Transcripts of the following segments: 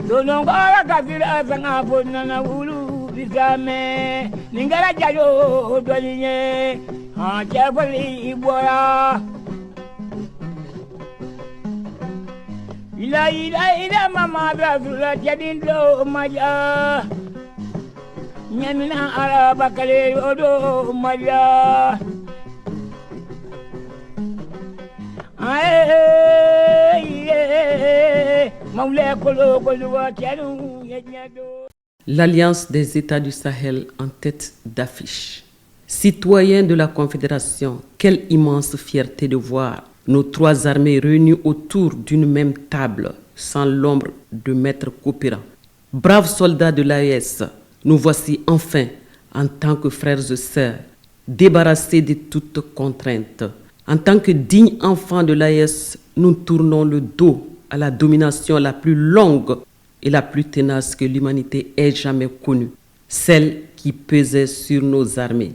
Donongora kafira sanga ponna wulu bisame lingara jayo dolinye ha chapali ibora ila mama brazula jadindo maja nyamina araba kale odo maja L'Alliance des États du Sahel en tête d'affiche. Citoyens de la Confédération, quelle immense fierté de voir nos trois armées réunies autour d'une même table, sans l'ombre de maître coopérant. Braves soldats de l'AES, nous voici enfin, en tant que frères et sœurs, débarrassés de toute contrainte. En tant que dignes enfants de l'AES, nous tournons le dos à la domination la plus longue et la plus tenace que l'humanité ait jamais connue, celle qui pesait sur nos armées.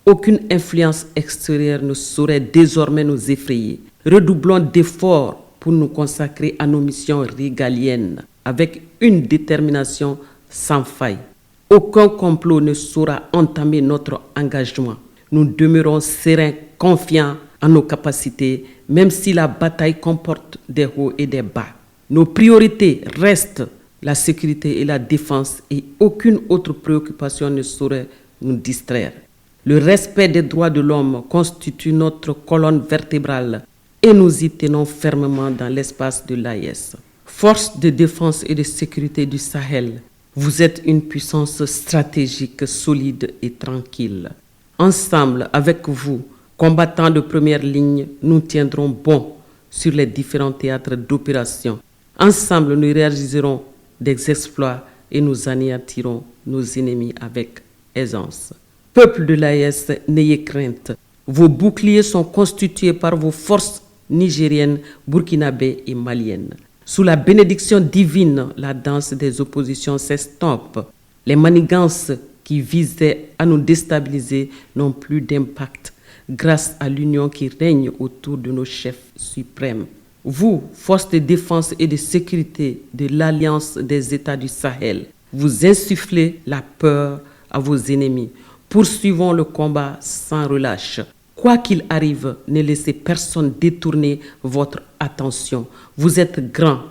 Aucune influence extérieure ne saurait désormais nous effrayer. Redoublons d'efforts pour nous consacrer à nos missions régaliennes avec une détermination sans faille. Aucun complot ne saura entamer notre engagement. Nous demeurons sereins, confiants en nos capacités, même si la bataille comporte des hauts et des bas. Nos priorités restent la sécurité et la défense et aucune autre préoccupation ne saurait nous distraire. Le respect des droits de l'homme constitue notre colonne vertébrale et nous y tenons fermement dans l'espace de l'AES. Force de défense et de sécurité du Sahel, vous êtes une puissance stratégique solide et tranquille. Ensemble, avec vous, combattants de première ligne, nous tiendrons bon sur les différents théâtres d'opération. Ensemble, nous réaliserons des exploits et nous anéantirons nos ennemis avec aisance. Peuple de l'AES, n'ayez crainte. Vos boucliers sont constitués par vos forces nigériennes, burkinabées et maliennes. Sous la bénédiction divine, la danse des oppositions s'estompe. Les manigances qui visaient à nous déstabiliser n'ont plus d'impact grâce à l'union qui règne autour de nos chefs suprêmes. Vous, forces de défense et de sécurité de l'Alliance des États du Sahel, vous insufflez la peur à vos ennemis. Poursuivons le combat sans relâche. Quoi qu'il arrive, ne laissez personne détourner votre attention. Vous êtes grands,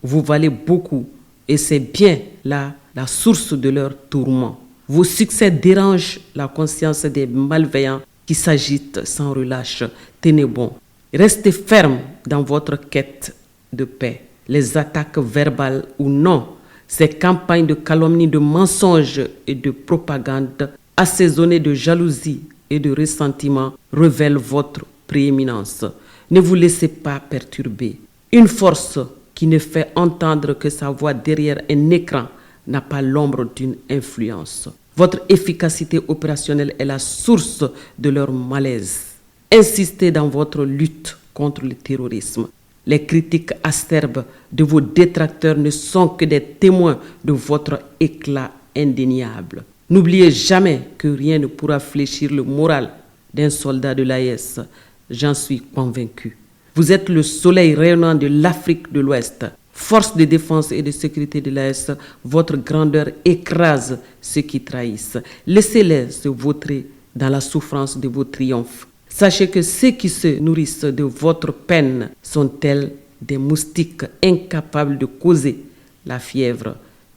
vous valez beaucoup et c'est bien là la source de leur tourment. Vos succès dérangent la conscience des malveillants qui s'agitent sans relâche. Tenez bon. Restez ferme dans votre quête de paix. Les attaques verbales ou non, ces campagnes de calomnie, de mensonges et de propagande assaisonnées de jalousie et de ressentiment révèlent votre prééminence. Ne vous laissez pas perturber. Une force qui ne fait entendre que sa voix derrière un écran n'a pas l'ombre d'une influence. Votre efficacité opérationnelle est la source de leur malaise. Insistez dans votre lutte contre le terrorisme. Les critiques acerbes de vos détracteurs ne sont que des témoins de votre éclat indéniable. N'oubliez jamais que rien ne pourra fléchir le moral d'un soldat de l'AES. J'en suis convaincu. Vous êtes le soleil rayonnant de l'Afrique de l'Ouest. Force de défense et de sécurité de l'AES, votre grandeur écrase ceux qui trahissent. Laissez-les se vautrer dans la souffrance de vos triomphes. Sachez que ceux qui se nourrissent de votre peine sont tels des moustiques incapables de causer la fièvre.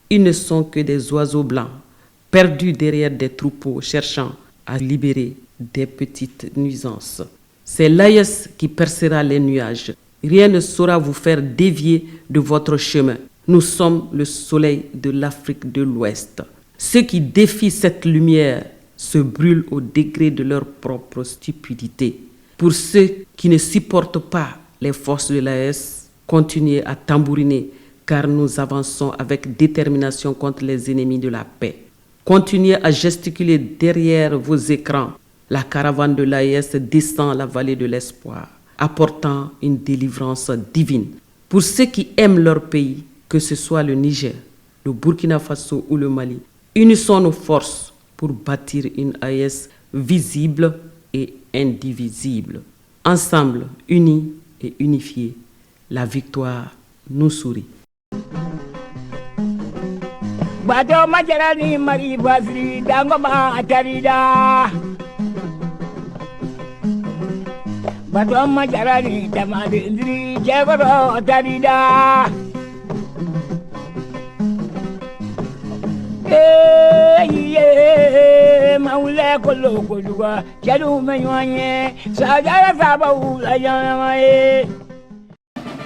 Ils ne sont que des oiseaux blancs, perdus derrière des troupeaux cherchant à libérer des petites nuisances. C'est l'AES qui percera les nuages. Rien ne saura vous faire dévier de votre chemin. Nous sommes le soleil de l'Afrique de l'Ouest. Ceux qui défient cette lumière se brûlent au degré de leur propre stupidité. Pour ceux qui ne supportent pas les forces de l'AES, continuez à tambouriner car nous avançons avec détermination contre les ennemis de la paix. Continuez à gesticuler derrière vos écrans. La caravane de l'AES descend la vallée de l'espoir, apportant une délivrance divine. Pour ceux qui aiment leur pays, que ce soit le Niger, le Burkina Faso ou le Mali, unissons nos forces pour bâtir une AES visible et indivisible. Ensemble, unis et unifiés, la victoire nous sourit. bato majarani mari basri dango ma atarida bato majarani tamade indri jegoro atarida maule kolo koluga jaru menyanye sajara sabahu la jamae